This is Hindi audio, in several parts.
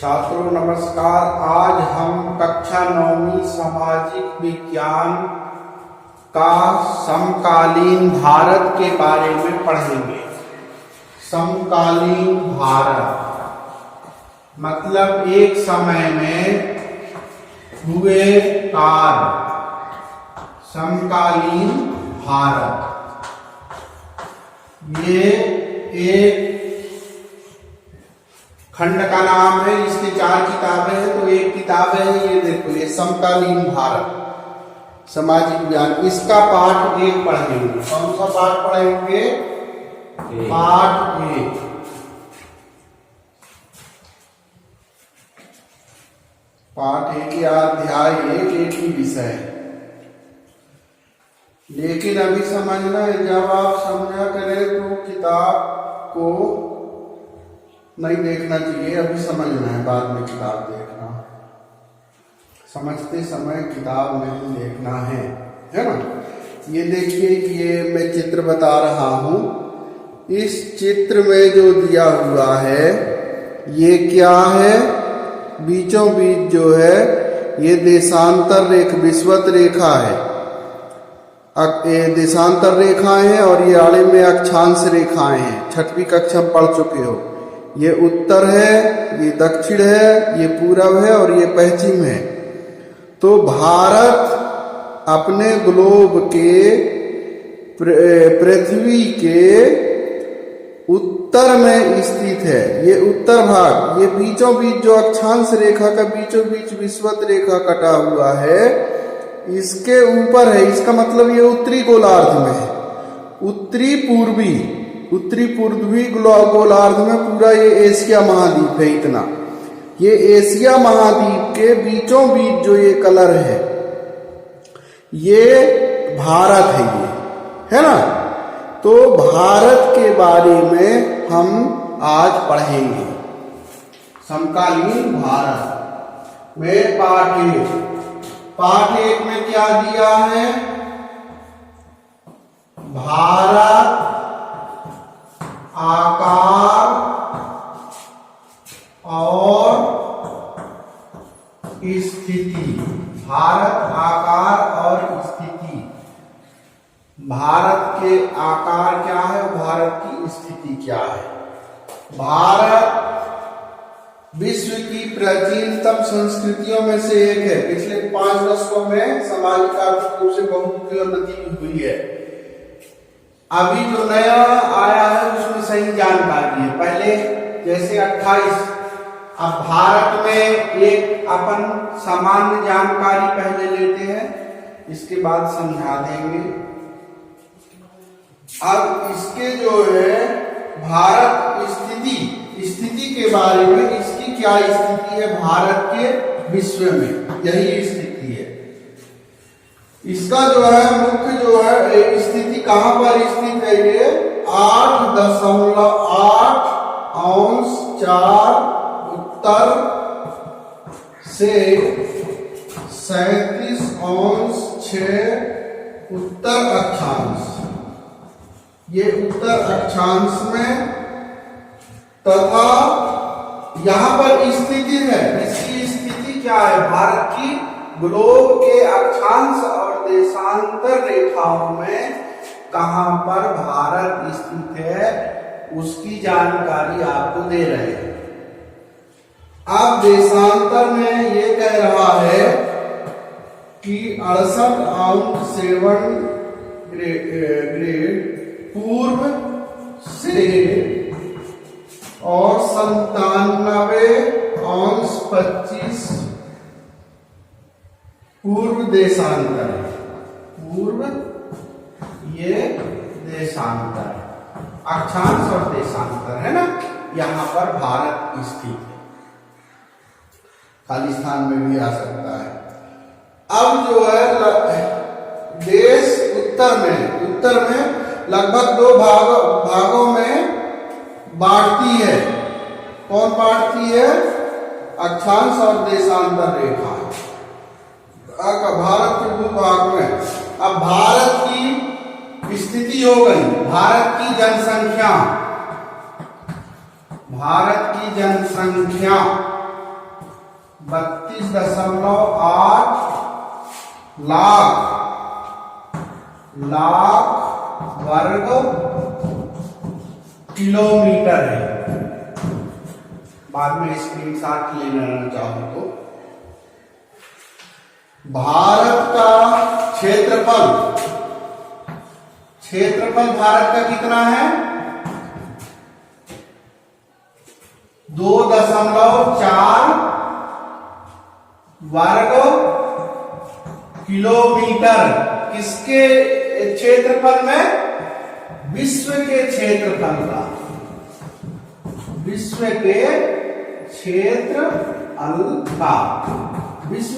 छात्रों नमस्कार। आज हम कक्षा 9वीं सामाजिक विज्ञान का समकालीन भारत के बारे में पढ़ेंगे। समकालीन भारत मतलब एक समय में हुए कार्य। समकालीन भारत ये एक खंड का नाम है। इसकी 4 किताबें हैं, तो एक किताब है ये देखो, ये समकालीन भारत सामाजिक विज्ञान। इसका पाठ 1 पढ़ेंगे। कौन सा पाठ पढ़ेंगे? पाठ 1। पाठ 1 या अध्याय 1 एक ही विषय। लेकिन अभी समझना है, जब आप समझा करें तो किताब को नहीं देखना चाहिए, अभी समझना है, बाद में किताब देखना। समझते समय किताब नहीं देखना है ना। ये देखिए कि ये मैं चित्र बता रहा हूं। इस चित्र में जो दिया हुआ है ये क्या है? बीचों बीच जो है ये देशांतर रेखा, विषुवत रेखा है। ये देशांतर रेखाएं हैं और ये आड़े में अक्षांश रेखाएं हैं। 6वीं कक्षा में पढ़ चुके हो। ये उत्तर है, ये दक्षिण है, ये पूरब है और ये पश्चिम है। तो भारत अपने ग्लोब के पृथ्वी के उत्तर में स्थित है। ये उत्तर भाग, ये बीचों बीच जो अक्षांश रेखा का बीचों बीच विषुवत रेखा कटा हुआ है, इसके ऊपर है। इसका मतलब ये उत्तरी गोलार्ध में है। उत्तरी पूर्वी गोलार्ध में पूरा ये एशिया महाद्वीप है। इतना ये एशिया महाद्वीप के बीचों बीच जो ये कलर है ये भारत है, ये है ना। तो भारत के बारे में हम आज पढ़ेंगे। समकालीन भारत में पाठ 1 में क्या दिया है? भारत आकार और स्थिति। भारत आकार और स्थिति। भारत के आकार क्या है, भारत की स्थिति क्या है? भारत विश्व की प्राचीनतम संस्कृतियों में से एक है। पिछले 5 दशकों में सामाजिक आर्थिक रूप से बहुत उन्नति हुई है। अभी जो नया आया है उसमें सही जानकारी है। पहले जैसे 28, अब भारत में एक अपन सामान्य जानकारी पहले लेते हैं, इसके बाद समझा देंगे। अब इसके जो है भारत स्थिति के बारे में, इसकी क्या स्थिति है भारत के विश्व में, यही स्थिति है। इसका जो है मुख्य जो है स्थिति कहां पर स्थित है? ये 8.8 अंश 4 उत्तर से 37 अंश 6 उत्तर अक्षांश। ये उत्तर अक्षांश में तथा यहां पर स्थिति है। इसकी स्थिति क्या है? भारत की ग्लोब के अक्षांश और देशांतर रेखाओं में कहां पर भारत स्थित है उसकी जानकारी आपको दे रहे हैं। अब देशांतर में ये कह रहा है कि 68.7 ग्रेड पूर्व से और 97.25 पूर्व देशांतर। पूर्व ये देशांतर, अक्षांश और देशांतर है ना। यहां पर भारत स्थित है। खालिस्तान में भी आ सकता है। अब जो है देश उत्तर में लगभग 2 भागों में बांटती है। कौन बांटती है? अक्षांश और देशांतर रेखा भारत के भूभाग में। अब भारत की स्थिति हो गई। भारत की जनसंख्या 32.8 लाख वर्ग किलोमीटर है। बाद में स्क्रीनशॉट लेना चाहो तो भारत का क्षेत्रफल भारत का कितना है? 2.4 वर्ग किलोमीटर। किसके क्षेत्रफल में? विश्व के क्षेत्रफल का। विश्व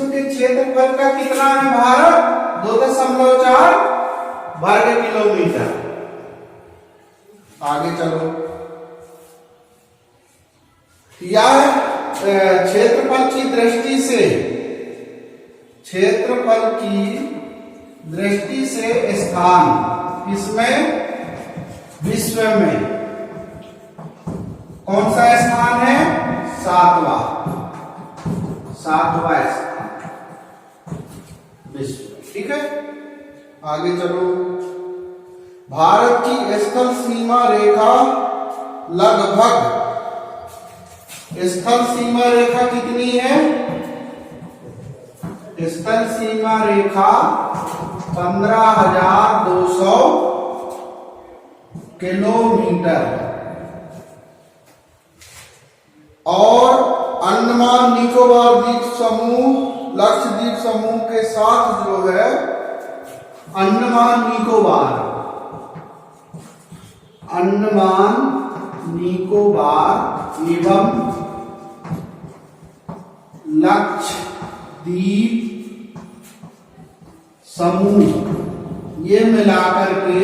के क्षेत्रफल का कितना है भारत? 2.4 वर्ग किलोमीटर। आगे चलो। यह क्षेत्रफल की दृष्टि से स्थान किसमें? विश्व में कौन सा स्थान है? 7वां स्थान विश्व। ठीक है, आगे चलो। भारत की स्थल सीमा रेखा लगभग कितनी है? स्थल सीमा रेखा 15,200 किलोमीटर और अंडमान निकोबार द्वीप समूह, लक्षद्वीप समूह के साथ जो है अंडमान निकोबार एवं लक्षद्वीप समूह, ये मिलाकर के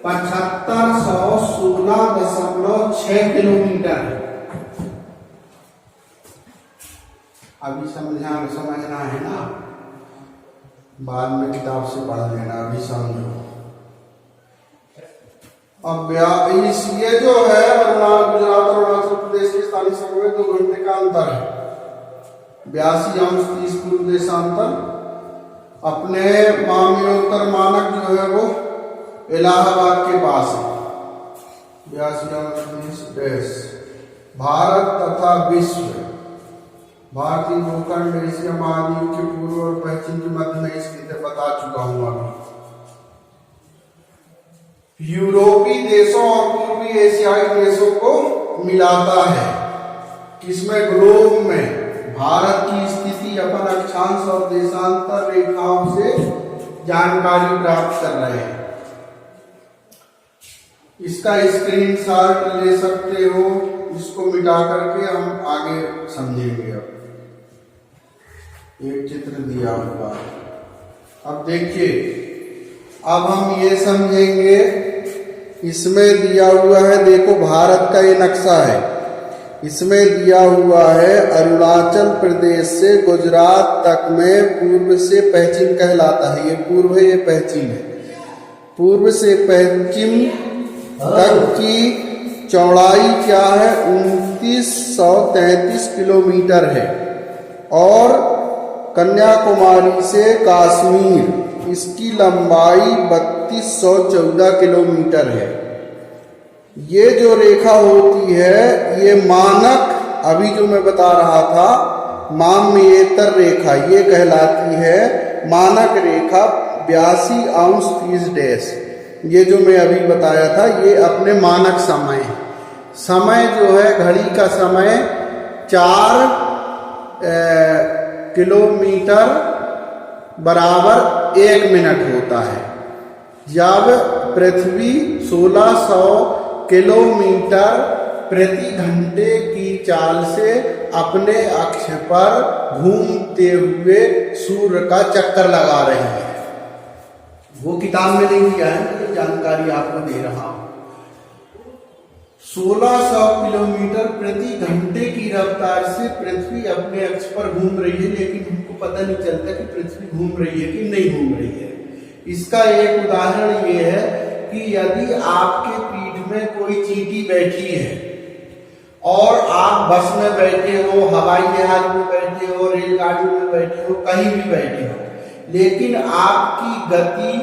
7516.6 किलोमीटर है। अभी समझना है ना, बाद में किताब से पढ़ लेना, अभी समझो। अब ये जो है गुजरात और अरुणाचल प्रदेश के स्थानीय समय में 2 घंटे का अंतर है। 82°30 देशांतर। अपने मामयोत्तर मानक जो है वो इलाहाबाद के पास है। 82°30। भारत तथा विश्व। भारतीय भूखंड एशिया महाद्वीप के पूर्व और पश्चिम के मध्य में स्थित है, बता चुका हूं अभी। यूरोपीय देशों और पूर्वी एशियाई देशों को मिलाता है। किसमें? ग्लोब में। भारत की स्थिति अपन अक्षांश और देशांतर रेखाओं से जानकारी प्राप्त कर रहे हैं। इसका स्क्रीनशॉट ले सकते हो, इसको मिटा करके हम आगे समझेंगे। अब एक चित्र दिया हुआ है, अब देखिए, अब हम ये समझेंगे। इसमें दिया हुआ है, देखो भारत का ये नक्शा है। इसमें दिया हुआ है अरुणाचल प्रदेश से गुजरात तक में पूर्व से पश्चिम कहलाता है। ये पूर्व है, ये पश्चिम है। पूर्व से पश्चिम तक की चौड़ाई क्या है? 2933 किलोमीटर है। और कन्याकुमारी से कश्मीर, इसकी लंबाई 3214 किलोमीटर है। ये जो रेखा होती है, ये मानक, अभी जो मैं बता रहा था, मामयेतर रेखा, ये कहलाती है मानक रेखा 82°30। ये जो मैं अभी बताया था, ये अपने मानक समय जो है, घड़ी का समय 4 किलोमीटर बराबर 1 मिनट होता है। जब पृथ्वी 1600 किलोमीटर प्रति घंटे की चाल से अपने अक्ष पर घूमते हुए सूर्य का चक्कर लगा रहे हैं। वो किताब में नहीं दिया है, तो जानकारी आपको दे रहा हूं। 1600 किलोमीटर प्रति घंटे की रफ्तार से पृथ्वी अपने अक्ष पर घूम रही है, लेकिन हमको पता नहीं चलता कि पृथ्वी घूम रही है कि नहीं घूम रही है। इसका एक उदाहरण ये है कि यदि आपके पीठ में कोई चींटी बैठी है और आप बस में बैठे हो, हवाई जहाज में बैठे हो, रेलगाड़ी में बैठे हो, कहीं भी बैठे हो, लेकिन आपकी गति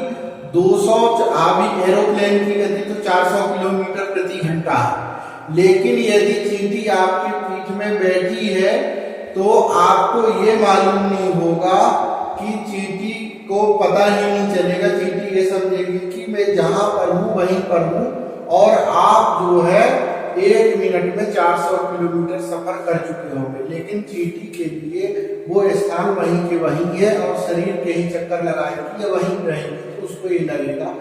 200, अभी एरोप्लेन की गति तो 400 किलोमीटर प्रति घंटा है, लेकिन यदि चींटी आपकी पीठ में बैठी है तो आपको ये मालूम नहीं होगा कि चींटी को पता ही नहीं चलेगा। चींटी ये समझेगी कि मैं जहां पर हूं वहीं पर हूं, और आप जो है 1 मिनट में 400 किलोमीटर सफर कर चुके होंगे, लेकिन चींटी के लिए वो स्थान वहीं के वहीं है और शरीर के ही चक्कर लगाएगी या वहीं रहेगी, तो उसको ये लगेगा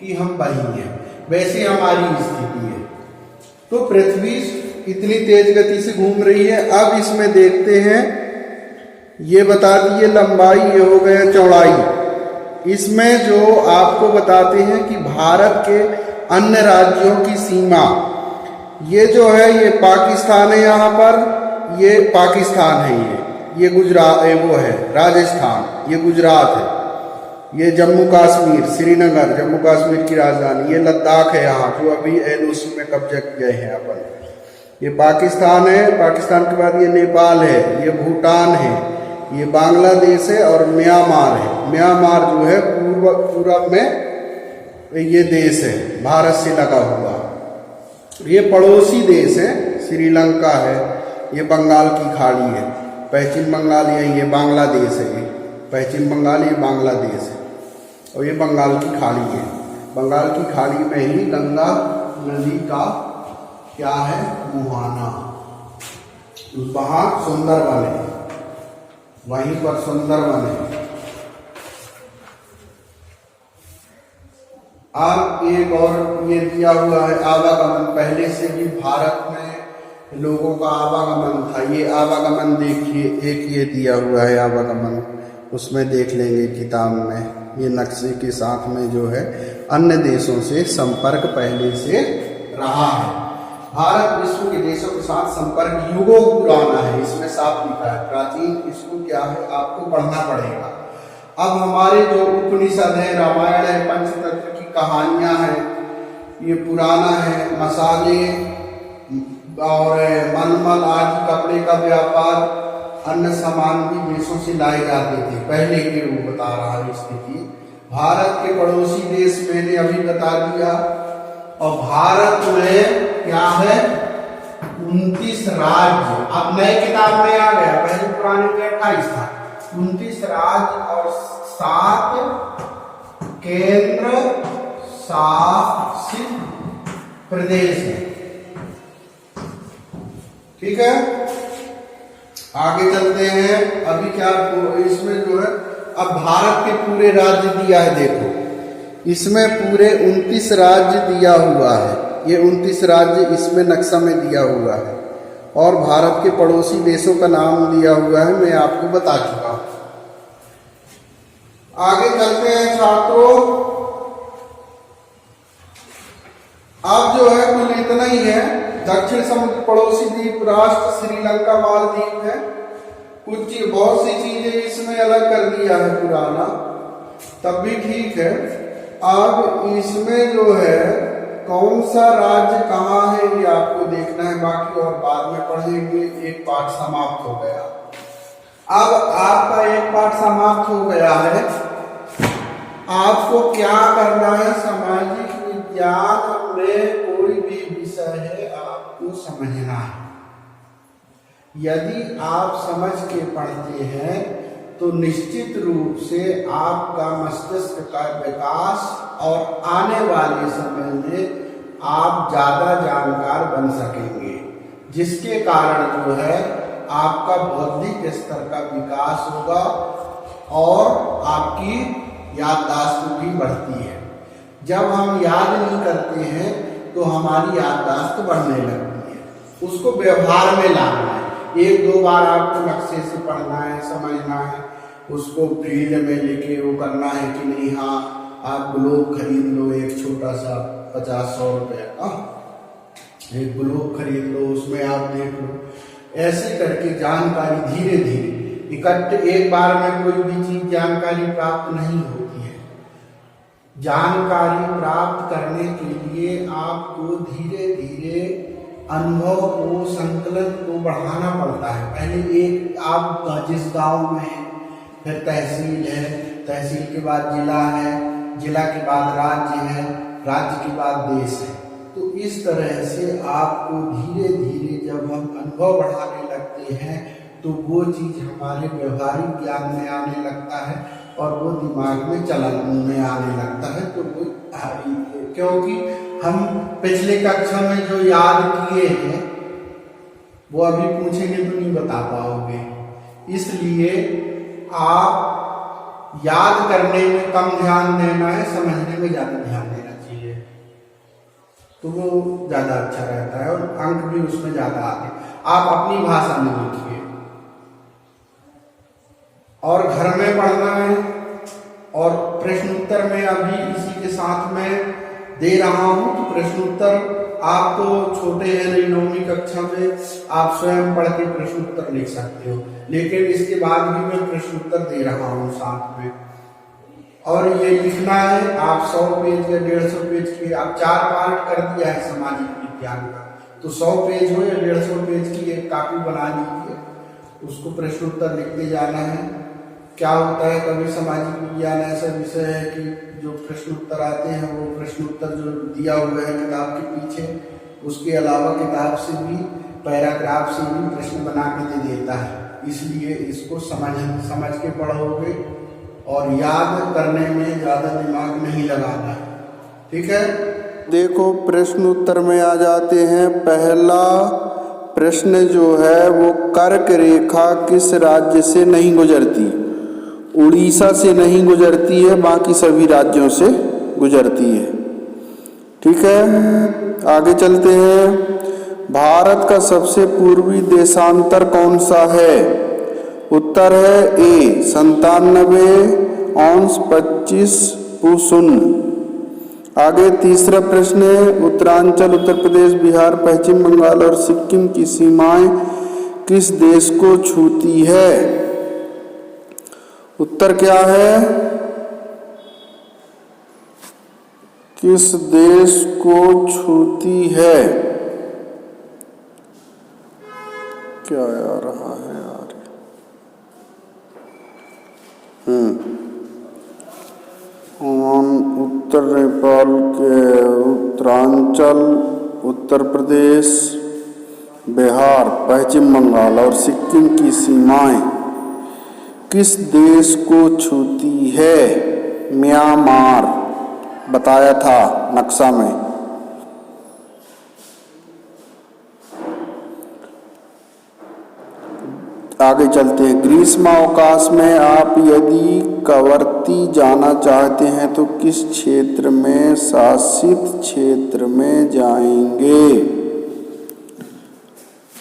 कि हम वहीं हैं। वैसे हमारी स्थिति है। तो पृथ्वी इतनी तेज गति से घूम रही है। अब इसमें देखते हैं, ये बता दिए लंबाई, ये हो गया चौड़ाई। इसमें जो आपको बताते हैं कि भारत के अन्य राज्यों की सीमा, ये जो है ये पाकिस्तान है, यहाँ पर ये पाकिस्तान है, ये गुजरात, वो है राजस्थान, ये गुजरात है, ये जम्मू कश्मीर, श्रीनगर जम्मू कश्मीर की राजधानी, ये लद्दाख है यहाँ जो अभी एलओसी में कब्जा किए हैं अपन, ये पाकिस्तान है। पाकिस्तान के बाद ये नेपाल है, ये भूटान है, ये बांग्लादेश है और म्यांमार है। म्यांमार जो है पूरब में ये देश है, भारत से लगा हुआ। ये पड़ोसी देश है, श्रीलंका है, ये बंगाल की खाड़ी है, पश्चिम बंगाल है, ये बांग्लादेश है, ये पश्चिम बंगाल, ये बांग्लादेश है, और ये बंगाल की खाड़ी है। बंगाल की खाड़ी में ही गंगा नदी का क्या है, मुहाना, वहां सुंदरवन है, वहीं पर सुंदरवन है। अब एक और ये दिया हुआ है आवागमन। पहले से भी भारत में लोगों का आवागमन था, ये आवागमन देखिए, एक ये दिया हुआ है आवागमन, उसमें देख लेंगे किताब में, ये नक्शे के साथ में जो है अन्य देशों से संपर्क पहले से रहा है। भारत विश्व के देशों के साथ संपर्क युगों पुराना है, इसमें साफ लिखा है प्राचीन। इसको क्या है, आपको पढ़ना पड़ेगा। अब हमारे जो उपनिषद है, रामायण है, पंचतंत्र की कहानियां हैं, ये पुराना है। मसाले और मलमल आदि कपड़े का व्यापार, अन्य सामान भी देशों से लाए जाते थे पहले के, वो बता रहा है स्थिति। भारत के पड़ोसी देश मैंने अभी बता दिया, और भारत में क्या है, 29 राज्य। अब नए किताब में आ गया, पहले पुराने में 28 था। 29 राज्य और 7 केंद्र शासित प्रदेश है। ठीक है, आगे चलते हैं। अभी क्या इसमें जो है, अब भारत के पूरे राज्य दिया है, देखो इसमें पूरे 29 राज्य दिया हुआ है। ये 29 राज्य इसमें नक्शा में दिया हुआ है, और भारत के पड़ोसी देशों का नाम दिया हुआ है, मैं आपको बता चुका हूं। आगे चलते हैं छात्रों। अब जो है कुल इतना ही है। दक्षिण समुद्र पड़ोसी द्वीप राष्ट्र श्रीलंका मालदीव है। कुछ बहुत सी चीजें इसमें अलग कर दिया है पुराना, तब भी ठीक है। अब इसमें जो है कौन सा राज्य कहाँ है ये आपको देखना है, बाकी और बाद में पढ़ेंगे। एक पाठ समाप्त हो गया। अब आपका एक पाठ समाप्त हो गया है। आपको क्या करना है, सामाजिक विज्ञान में कोई भी विषय है आपको समझना है। यदि आप समझ के पढ़ते हैं तो निश्चित रूप से आपका मस्तिष्क का विकास और आने वाले समय में आप ज्यादा जानकार बन सकेंगे, जिसके कारण जो है आपका बौद्धिक स्तर का विकास होगा और आपकी याददाश्त भी बढ़ती है। जब हम याद नहीं करते हैं तो हमारी याददाश्त बढ़ने लगती है। उसको व्यवहार में लाना है। 1-2 बार आपको नक्शे से पढ़ना है, समझना है, उसको फील्ड में लेके वो करना है कि नहीं। हाँ, आप ग्लोब खरीद लो, एक छोटा सा 50-100 रुपए का एक ग्लोब खरीद लो, उसमें आप देख लो। ऐसे करके जानकारी धीरे धीरे इकट्ठे, एक बार में कोई भी चीज जानकारी प्राप्त नहीं होती है। जानकारी प्राप्त करने के लिए आपको धीरे धीरे अनुभव को, संकलन को बढ़ाना पड़ता है। पहले एक आप जिस गांव में हैं, फिर तहसील है, तहसील के बाद जिला है, जिला के बाद राज्य है, राज्य के बाद देश है। तो इस तरह से आपको धीरे धीरे जब हम अनुभव बढ़ाने लगते हैं तो वो चीज़ हमारे व्यवहारिक ज्ञान में आने लगता है और वो दिमाग में चलन में आने लगता है। तो वो क्योंकि हम पिछले कक्षा में जो याद किए हैं वो अभी पूछेंगे तो नहीं बता पाओगे, इसलिए आप याद करने में कम ध्यान देना है, समझने में ज़्यादा ध्यान देना चाहिए, तो वो ज़्यादा अच्छा रहता है और अंक भी उसमें ज़्यादा आते। आप अपनी भाषा में लिखिए और घर में पढ़ना है। और प्रश्न उत्तर में अभी इसी के साथ में दे रहा हूं, तो प्रश्न उत्तर आप तो छोटे हैं नहीं, 9वीं कक्षा में आप स्वयं पढ़ के प्रश्न उत्तर लिख सकते हो, लेकिन इसके बाद भी मैं प्रश्न उत्तर दे रहा हूं साथ में। और ये लिखना है आप 100 पेज या 150 पेज के, आप 4 पार्ट कर दिया है सामाजिक विज्ञान का, तो 100 पेज हो या 150 पेज की एक कॉपी बना लीजिए, उसको प्रश्न उत्तर लिखते जाना है। क्या होता है, कभी सामाजिक विज्ञान ऐसा विषय है कि जो प्रश्न उत्तर आते हैं वो प्रश्न उत्तर जो दिया हुआ है किताब के पीछे, उसके अलावा किताब से भी, पैराग्राफ से भी प्रश्न बना के दे देता है। इसलिए इसको समझ के पढ़ोगे और याद करने में ज़्यादा दिमाग नहीं लगाना है, ठीक है। देखो प्रश्न उत्तर में आ जाते हैं। पहला प्रश्न जो है वो कर्क रेखा किस राज्य से नहीं गुजरती? उड़ीसा से नहीं गुजरती है, बाकी सभी राज्यों से गुजरती है, ठीक है। आगे चलते हैं। भारत का सबसे पूर्वी देशांतर कौन सा है? उत्तर है ए 97° 25'। आगे तीसरा प्रश्न है, उत्तरांचल, उत्तर प्रदेश, बिहार, पश्चिम बंगाल और सिक्किम की सीमाएं किस देश को छूती है? उत्तर क्या है? किस देश को छूती है? क्या आ रहा है यार? उत्तर नेपाल के उत्तरांचल, उत्तर प्रदेश, बिहार, पश्चिम बंगाल और सिक्किम की सीमाएं किस देश को छूती है? म्यांमार बताया था नक्शा में। आगे चलते हैं। ग्रीष्मावकाश में आप यदि कवरत्ती जाना चाहते हैं तो किस क्षेत्र में, शासित क्षेत्र में जाएंगे?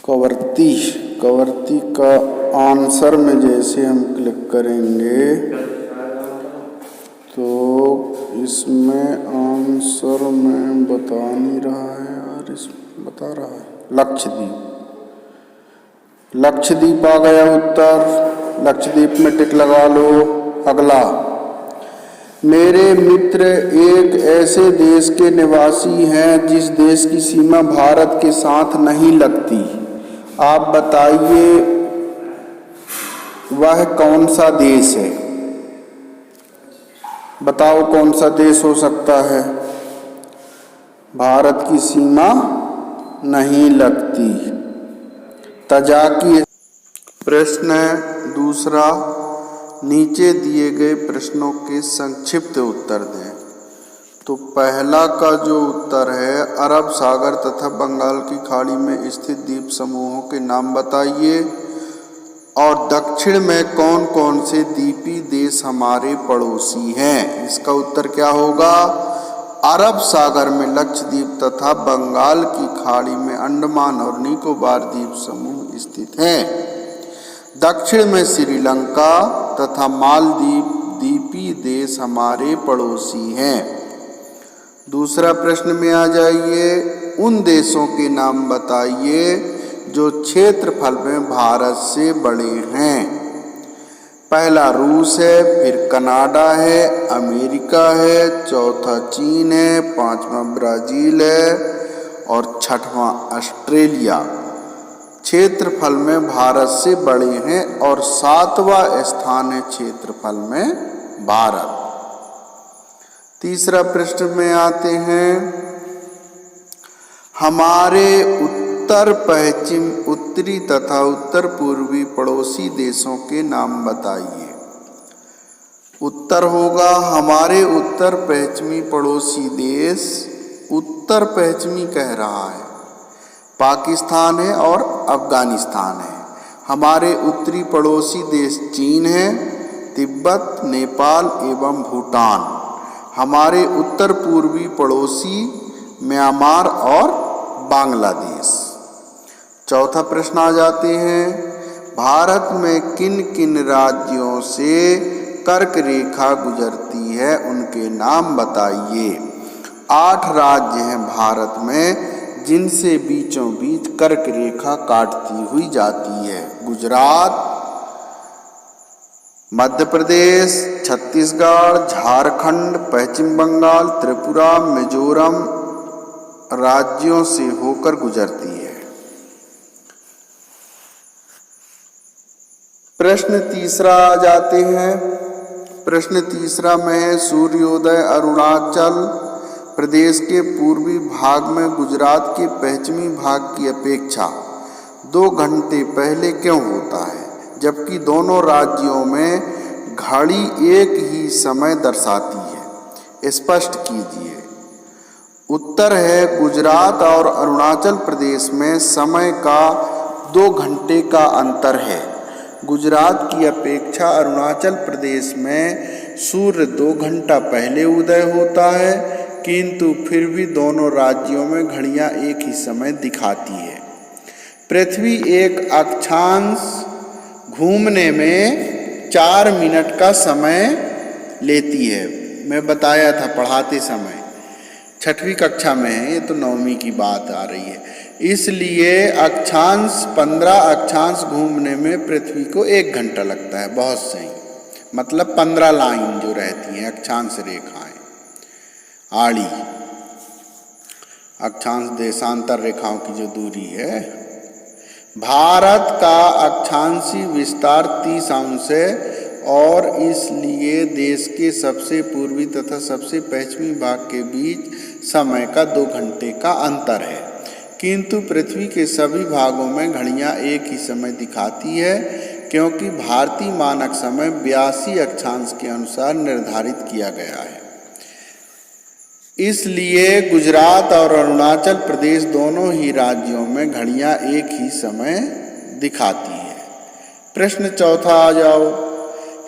कवरत्ती का आंसर में जैसे हम क्लिक करेंगे तो इसमें आंसर में बता नहीं रहा है यार, इसमें बता रहा है लक्षद्वीप। लक्षद्वीप आ गया उत्तर, लक्षद्वीप में टिक लगा लो। अगला, मेरे मित्र एक ऐसे देश के निवासी हैं जिस देश की सीमा भारत के साथ नहीं लगती। आप बताइए वह कौन सा देश है? बताओ कौन सा देश हो सकता है? भारत की सीमा नहीं लगती। तजाकी। प्रश्न दूसरा, नीचे दिए गए प्रश्नों के संक्षिप्त उत्तर दें। तो पहला का जो उत्तर है, अरब सागर तथा बंगाल की खाड़ी में स्थित द्वीप समूहों के नाम बताइए और दक्षिण में कौन कौन से द्वीपी देश हमारे पड़ोसी हैं। इसका उत्तर क्या होगा? अरब सागर में लक्षद्वीप तथा बंगाल की खाड़ी में अंडमान और निकोबार द्वीप समूह स्थित हैं। दक्षिण में श्रीलंका तथा मालदीव द्वीपी देश हमारे पड़ोसी हैं। दूसरा प्रश्न में आ जाइए, उन देशों के नाम बताइए जो क्षेत्रफल में भारत से बड़े हैं। पहला रूस है, फिर कनाडा है, अमेरिका है, चौथा चीन है, पांचवा ब्राजील है और छठवां ऑस्ट्रेलिया। क्षेत्रफल में भारत से बड़े हैं और 7वां स्थान है क्षेत्रफल में भारत। तीसरा प्रश्न में आते हैं, हमारे उत्तर पश्चिम, उत्तरी तथा उत्तर पूर्वी पड़ोसी देशों के नाम बताइए। उत्तर होगा हमारे उत्तर पश्चिमी पड़ोसी देश, उत्तर पश्चिमी कह रहा है, पाकिस्तान है और अफगानिस्तान है। हमारे उत्तरी पड़ोसी देश चीन है, तिब्बत, नेपाल एवं भूटान। हमारे उत्तर पूर्वी पड़ोसी म्यांमार और बांग्लादेश। चौथा प्रश्न आ जाते हैं, भारत में किन किन राज्यों से कर्क रेखा गुजरती है, उनके नाम बताइए। 8 राज्य हैं भारत में जिनसे बीचों बीच कर्क रेखा काटती हुई जाती है। गुजरात, मध्य प्रदेश, छत्तीसगढ़, झारखंड, पश्चिम बंगाल, त्रिपुरा, मिजोरम राज्यों से होकर गुजरती है। प्रश्न तीसरा आ जाते हैं। प्रश्न तीसरा में है, सूर्योदय अरुणाचल प्रदेश के पूर्वी भाग में गुजरात के पश्चिमी भाग की अपेक्षा 2 घंटे पहले क्यों होता है, जबकि दोनों राज्यों में घड़ी एक ही समय दर्शाती है? स्पष्ट कीजिए। उत्तर है, गुजरात और अरुणाचल प्रदेश में समय का 2 घंटे का अंतर है। गुजरात की अपेक्षा अरुणाचल प्रदेश में सूर्य 2 घंटा पहले उदय होता है, किंतु फिर भी दोनों राज्यों में घड़ियां एक ही समय दिखाती है। पृथ्वी एक अक्षांश घूमने में 4 मिनट का समय लेती है। मैं बताया था पढ़ाते समय, 6वीं कक्षा में है, ये तो 9वीं की बात आ रही है। इसलिए अक्षांश 15 अक्षांश घूमने में पृथ्वी को 1 घंटा लगता है। बहुत सही, मतलब 15 लाइन जो रहती हैं अक्षांश रेखाएं, आड़ी अक्षांश देशांतर रेखाओं की जो दूरी है। भारत का अक्षांशीय विस्तार 30 अंश है और इसलिए देश के सबसे पूर्वी तथा सबसे पश्चिमी भाग के बीच समय का 2 घंटे का अंतर है, किंतु पृथ्वी के सभी भागों में घड़ियां एक ही समय दिखाती है, क्योंकि भारतीय मानक समय 82 अक्षांश के अनुसार निर्धारित किया गया है। इसलिए गुजरात और अरुणाचल प्रदेश दोनों ही राज्यों में घड़ियां एक ही समय दिखाती है। प्रश्न चौथा आ जाओ,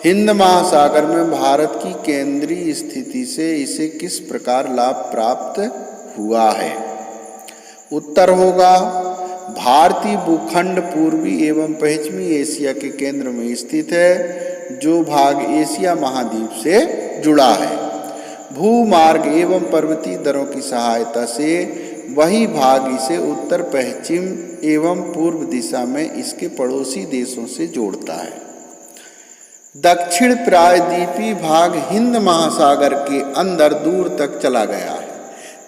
हिंद महासागर में भारत की केंद्रीय स्थिति से इसे किस प्रकार लाभ प्राप्त हुआ है? उत्तर होगा, भारतीय भूखंड पूर्वी एवं पश्चिमी एशिया के केंद्र में स्थित है, जो भाग एशिया महाद्वीप से जुड़ा है। भूमार्ग एवं पर्वतीय दरों की सहायता से वही भाग इसे उत्तर पश्चिम एवं पूर्व दिशा में इसके पड़ोसी देशों से जोड़ता है। दक्षिण प्रायद्वीपीय भाग हिंद महासागर के अंदर दूर तक चला गया है,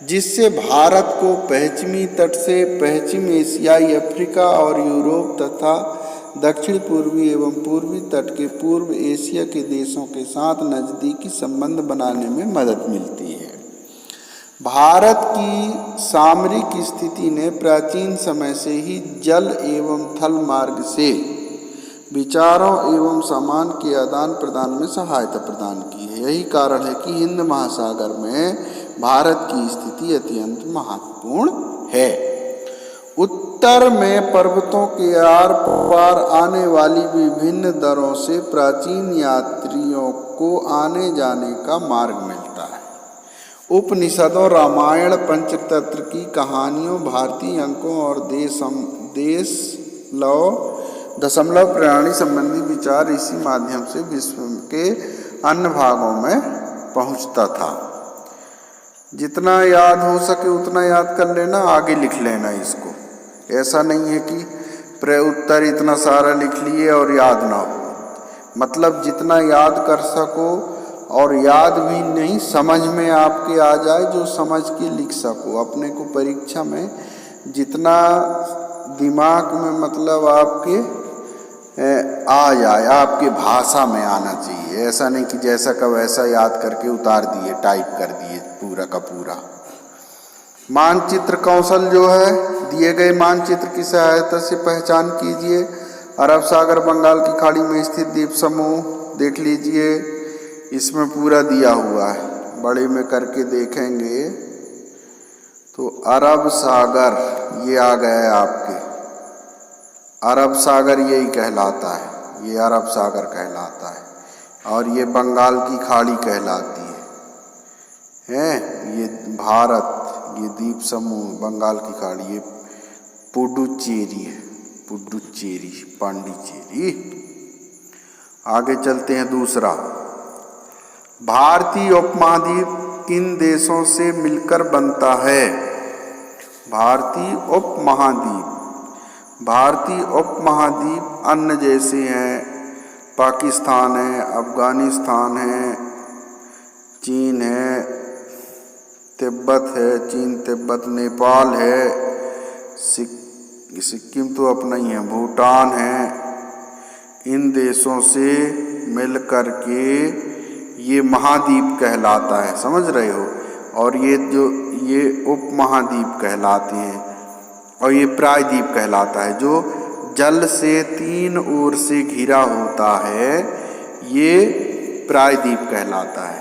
जिससे भारत को पश्चिमी तट से पश्चिम एशियाई, अफ्रीका और यूरोप तथा दक्षिण पूर्वी एवं पूर्वी तट के पूर्व एशिया के देशों के साथ नज़दीकी संबंध बनाने में मदद मिलती है। भारत की सामरिक स्थिति ने प्राचीन समय से ही जल एवं थल मार्ग से विचारों एवं सामान के आदान प्रदान में सहायता प्रदान की है। यही कारण है कि हिंद महासागर में भारत की स्थिति अत्यंत महत्वपूर्ण है। उत्तर में पर्वतों के आर पार आने वाली विभिन्न दरों से प्राचीन यात्रियों को आने जाने का मार्ग मिलता है। उपनिषदों, रामायण, पंचतंत्र की कहानियों, भारतीय अंकों और दशमलव प्रणाली संबंधी विचार इसी माध्यम से विश्व के अन्य भागों में पहुंचता था। जितना याद हो सके उतना याद कर लेना, आगे लिख लेना इसको। ऐसा नहीं है कि प्रउत्तर इतना सारा लिख लिए और याद ना हो, मतलब जितना याद कर सको और याद भी नहीं, समझ में आपके आ जाए, जो समझ के लिख सको। अपने को परीक्षा में जितना दिमाग में मतलब आपके आ जाए, आपके भाषा में आना चाहिए। ऐसा नहीं कि जैसा का वैसा याद करके उतार दिए, टाइप कर दिए पूरा का पूरा। मानचित्र कौशल जो है, दिए गए मानचित्र की सहायता से पहचान कीजिए। अरब सागर बंगाल की खाड़ी में स्थित द्वीप समूह देख लीजिए, इसमें पूरा दिया हुआ है। बड़े में करके देखेंगे तो अरब सागर ये आ गया है आपके। अरब सागर यही कहलाता है, ये अरब सागर कहलाता है। और ये बंगाल की खाड़ी कहलाती है। ये भारत, ये द्वीप समूह बंगाल की खाड़ी, ये पुडुचेरी है, पुडुचेरी, पांडिचेरी। आगे चलते हैं। दूसरा, भारतीय उपमहाद्वीप किन देशों से मिलकर बनता है? भारतीय उपमहाद्वीप, भारतीय उपमहाद्वीप अन्य जैसे हैं, पाकिस्तान है, अफगानिस्तान है, चीन है, तिब्बत है, चीन तिब्बत, नेपाल है, सिक्किम तो अपना ही है, भूटान है। इन देशों से मिल कर के ये महाद्वीप कहलाता है, समझ रहे हो। और ये जो ये उप महाद्वीप कहलाते हैं, और ये प्रायद्वीप कहलाता है। जो जल से तीन ओर से घिरा होता है, ये प्रायद्वीप कहलाता है।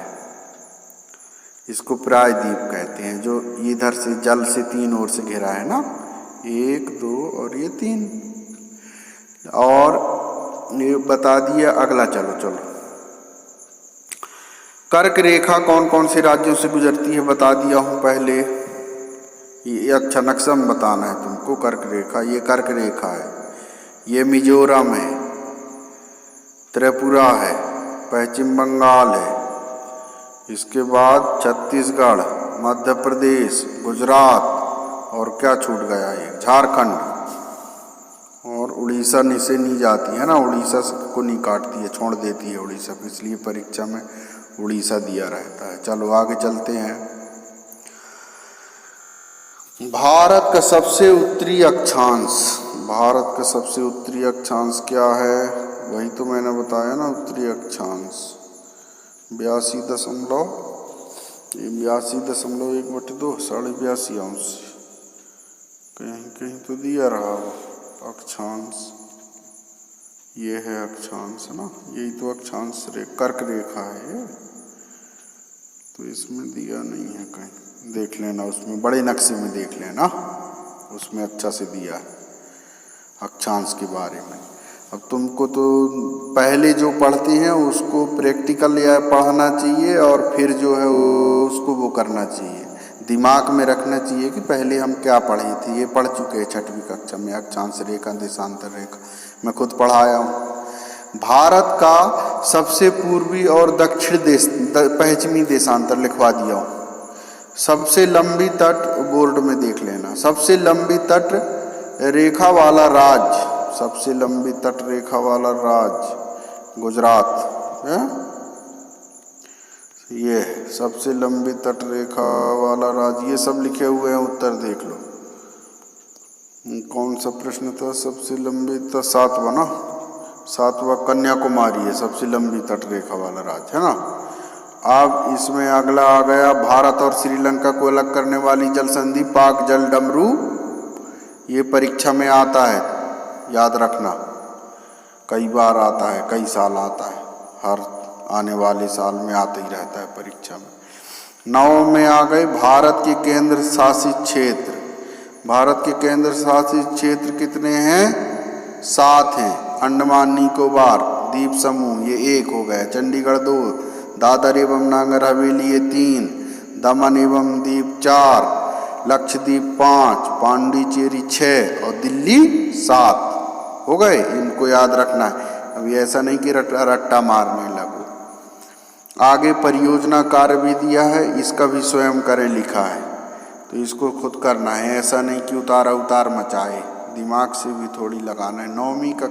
इसको प्रायद्वीप कहते हैं, जो इधर से जल से तीन ओर से घिरा है ना, 1 2 और ये 3। और ये बता दिया। अगला चलो चलो, कर्क रेखा कौन कौन से राज्यों से गुजरती है बता दिया हूँ पहले। ये अच्छा नक्शा में बताना है तुमको। कर्क रेखा, ये कर्क रेखा है, ये मिजोरम है, त्रिपुरा है, पश्चिम बंगाल है, इसके बाद छत्तीसगढ़, मध्य प्रदेश, गुजरात, और क्या छूट गया, ये झारखंड, और उड़ीसा से नहीं जाती है ना, उड़ीसा को नहीं काटती है, छोड़ देती है उड़ीसा को, इसलिए परीक्षा में उड़ीसा दिया रहता है। चलो आगे चलते हैं। भारत का सबसे उत्तरी अक्षांश, भारत का सबसे उत्तरी अक्षांश क्या है? वही तो मैंने बताया ना, उत्तरी अक्षांश 82.1 82.1/2 82.5 अंश। कहीं कहीं तो दिया रहा वो अक्षांश, ये है अक्षांश ना, यही तो अक्षांश कर्क रेखा है, तो इसमें दिया नहीं है कहीं, देख लेना उसमें, बड़े नक्शे में देख लेना, उसमें अच्छा से दिया है अक्षांश के बारे में। अब तुमको तो पहले जो पढ़ते हैं उसको प्रैक्टिकल या पढ़ना चाहिए, और फिर जो है उसको वो करना चाहिए, दिमाग में रखना चाहिए कि पहले हम क्या पढ़े थे। ये पढ़ चुके हैं 6वीं कक्षा में, अक्षांश रेखा, देशांतर रेखा, मैं खुद पढ़ाया हूँ। भारत का सबसे पूर्वी और दक्षिण देश, पश्चिमी देशांतर लिखवा दिया हूँ। सबसे लंबी तट, बोर्ड में देख लेना, सबसे लंबी तट रेखा वाला राज्य, सबसे लंबी तट रेखा वाला राज्य गुजरात है। ये सबसे लंबी तट रेखा वाला राज्य, ये सब लिखे हुए हैं, उत्तर देख लो। कौन सा प्रश्न था? सबसे लंबी तट 7वां ना, 7वां कन्याकुमारी है सबसे लंबी तट रेखा वाला राज्य, है ना। अब इसमें अगला आ गया, भारत और श्रीलंका को अलग करने वाली जल संधि पाक जल डमरू। ये परीक्षा में आता है, याद रखना, कई बार आता है, कई साल आता है, हर आने वाले साल में आता ही रहता है परीक्षा में। 9 में आ गए भारत के केंद्र शासित क्षेत्र। भारत के केंद्र शासित क्षेत्र कितने हैं? 7 हैं। अंडमान निकोबार द्वीप समूह ये 1 हो गया, चंडीगढ़ 2, दादर एवं नागर हवेली ये 3, दमन एवं दीव 4, लक्षद्वीप 5, पांडिचेरी 6 और दिल्ली 7 हो गए। इनको याद रखना है, अभी ऐसा नहीं कि रट्टा मारने लगो। आगे परियोजना कार्य भी दिया है, इसका भी स्वयं करें लिखा है, तो इसको खुद करना है, ऐसा नहीं कि उतार मचाए, दिमाग से भी थोड़ी लगाना है। 9वीं का